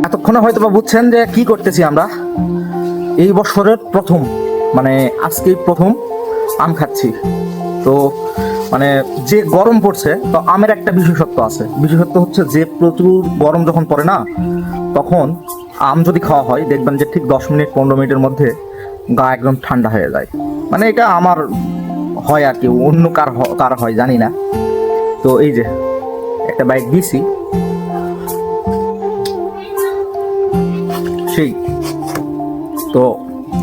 এতক্ষণে হয়তো বা বুঝছেন যে কি করতেছি আমরা। এই বছরের প্রথম, মানে আজকেই প্রথম আম খাচ্ছি। তো মানে যে গরম পড়ছে, তো আমের একটা বিশেষত্ব আছে। বিশেষত্ব হচ্ছে যে প্রচুর গরম যখন পড়ে না, তখন আম যদি খাওয়া হয়, দেখবেন যে ঠিক 10 মিনিট 15 মিনিটের মধ্যে গা একদম ঠান্ডা হয়ে যায়। মানে এটা আমার হয় আর কি, অন্য কার হয় জানি না। তো এই যে একটা বাইক দিছি, সেই তো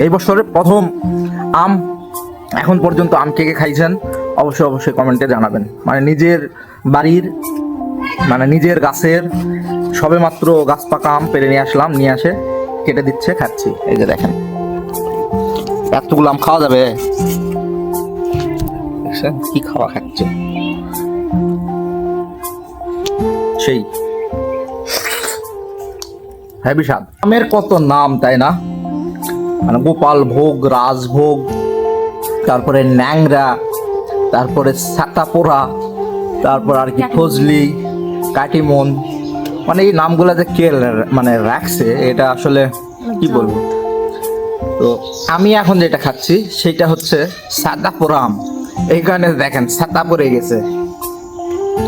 এই বছরের প্রথম আম। এখন পর্যন্ত আম কে কে খাইছেন অবশ্যই অবশ্যই কমেন্টে জানাবেন। মানে নিজের বাড়ির, মানে নিজের গাছের সবেমাত্র গাছ পাকা আম পেরে নিয়ে আসলাম, নিয়ে আসে কেটে দিচ্ছে, খাচ্ছি। এই যে দেখেন, এতগুলো আম খাওয়া যাবে? দেখছেন কি খাওয়া খাচ্ছে, সেই হেভি স্বাদ। আমের কত নাম, তাই না? মানে গোপাল ভোগ, রাজভোগ, তারপরে ন্যাংরা, তারপরে সাতাপোড়া, তারপর আর কি ফজলি, কাটিমন। মানে এই নামগুলো যে কে মানে রাখছে, এটা আসলে কি বলবো। তো আমি এখন যেটা খাচ্ছি সেটা হচ্ছে সাতাপোড়া আম। এই কারণে দেখেন ছাতা পড়ে গেছে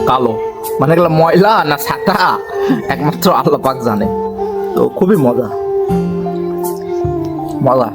কালো, মানে এগুলো ময়লা না ছাতা একমাত্র আল্লাহ পাক জানে। তো খুবই মজা মজা।